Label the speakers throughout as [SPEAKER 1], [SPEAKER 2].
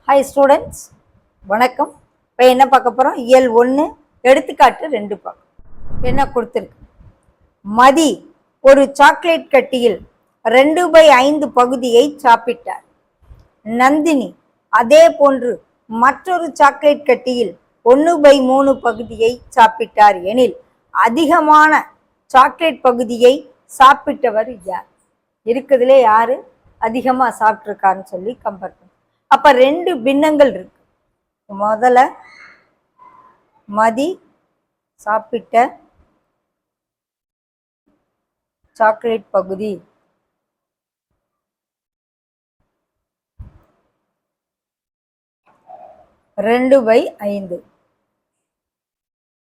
[SPEAKER 1] Hi students, வணக்கம். இப்போ என்ன பார்க்க போகிறோம்? இயல் 1 எடுத்துக்காட்டு 2 பார்க்க என்ன கொடுத்துருக்கு. மதி ஒரு சாக்லேட் கட்டியில் 2/5 பகுதியை சாப்பிட்டார். நந்தினி அதே போன்று மற்றொரு சாக்லேட் கட்டியில் 1/3 பகுதியை சாப்பிட்டார் எனில் அதிகமான சாக்லேட் பகுதியை சாப்பிட்டவர் யார்? இருக்குதுலே யாரு அதிகமாக சாப்பிட்ருக்காருன்னு சொல்லி கம்பேர் பண்ண. அப்ப 2 பின்னங்கள் இருக்கு. முதல்ல மதி சாப்பிட்ட சாக்லேட் பகுதி, ரெண்டு பை 5.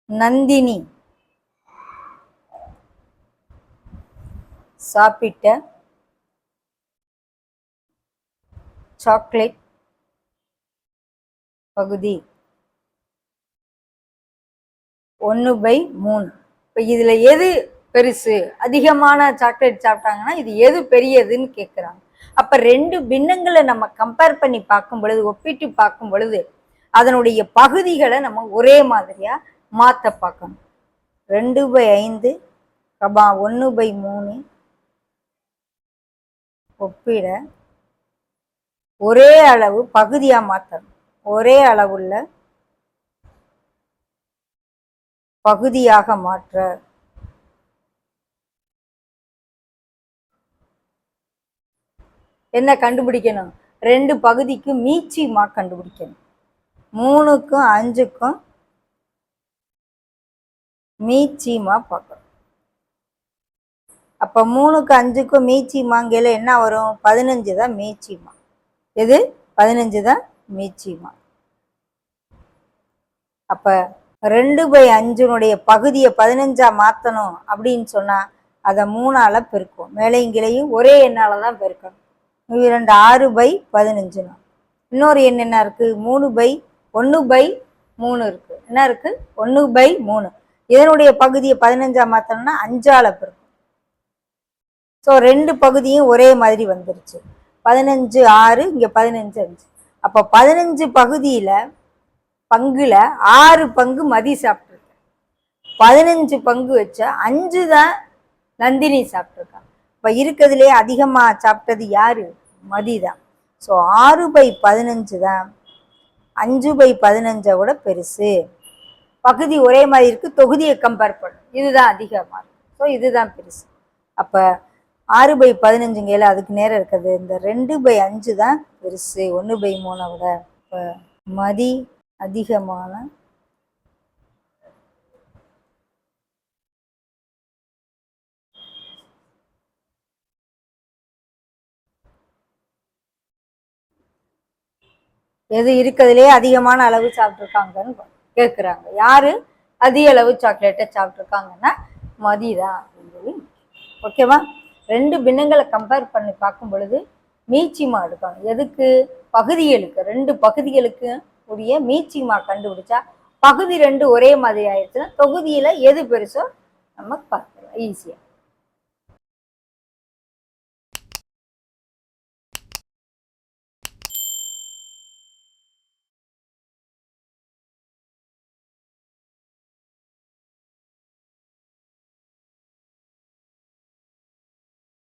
[SPEAKER 1] நந்தினி சாப்பிட்ட சாக்லேட் பகுதி 1/3. இப்போ இதுல எது பெருசு? அதிகமான சாக்லேட் சாப்பிட்டாங்கன்னா இது எது பெரியதுன்னு கேட்குறாங்க. அப்ப 2 பின்னங்களை நம்ம கம்பேர் பண்ணி பார்க்கும் பொழுது, ஒப்பிட்டு பார்க்கும் பொழுது அதனுடைய பகுதிகளை நம்ம ஒரே மாதிரியா மாற்ற பார்க்கணும். 2/5 1/3 ஒப்பிட ஒரே அளவு பகுதியா மாற்றணும். ஒரே அளவுள்ள பகுதியாக மாற்ற என்ன கண்டுபிடிக்கணும்? 2 பகுதிக்கு மீச்சிமா கண்டுபிடிக்கணும். 3க்கும் 5க்கும் மீச்சிமா பார்க்கணும். அப்ப 3க்கு 5க்கும் மீச்சிமாங்கையில என்ன வரும்? 15 தான் மீச்சிமா. எது? 15 தான் மீச்சிமா. அப்ப 2/5 பகுதியை 15ஆ மாற்றணும் அப்படின்னு சொன்னா அதை 3ஆல பெருக்கும். மேலைங்கிலையும் ஒரே எண்ணால தான் பெருக்கணும். 6/15. இன்னொரு எண் என்ன இருக்கு? 1/3 இருக்கு. என்ன இருக்கு? 1/3. இதனுடைய பகுதியை 15ஆ மாற்றணும்னா 5ஆல பெருக்கும். ஸோ 2 பகுதியும் ஒரே மாதிரி வந்துருச்சு. 15 6, இங்க 15 5. அப்ப 15 பகுதியில பங்குல 6 பங்கு மதி சாப்பிட்டுருக்க. 15 பங்கு வச்ச 5 தான் நந்தினி சாப்பிட்டுருக்காங்க. இப்ப இருக்கிறதுலே அதிகமா சாப்பிட்டது யாரு? மதி தான். ஸோ 6/15 தான் 5/15 விட பெருசு. பகுதி ஒரே மாதிரி இருக்கு, தொகுதியை கம்பேர் பண்ணும். இதுதான் அதிகமா இருக்கு. ஸோ இதுதான் பெருசு. அப்ப 6/15 அதுக்கு நேரம் இருக்கிறது. இந்த 2/5 தான் பெருசு 1/3 விட. இப்போ மதி அதிகமான எது இருக்கிறதுலே அதிகமான அளவு சாப்பிட்ருக்காங்கன்னு கேட்குறாங்க. யாரு அதிக அளவு சாக்லேட்டை சாப்பிட்ருக்காங்கன்னா மதிதான் அப்படின்னு சொல்லி. ஓகேவா? 2 பின்னங்களை கம்பேர் பண்ணி பார்க்கும் பொழுது மீச்சிமா எடுக்கணும். எதுக்கு? பகுதிகளுக்கு. 2 பகுதிகளுக்கு உரிய மீச்சிமா கண்டுபிடிச்சா பகுதி 2 ஒரே மாதிரி ஆயிடுச்சுன்னா தொகுதியில எது பெருசோ நம்ம பார்க்கலாம் ஈஸியா.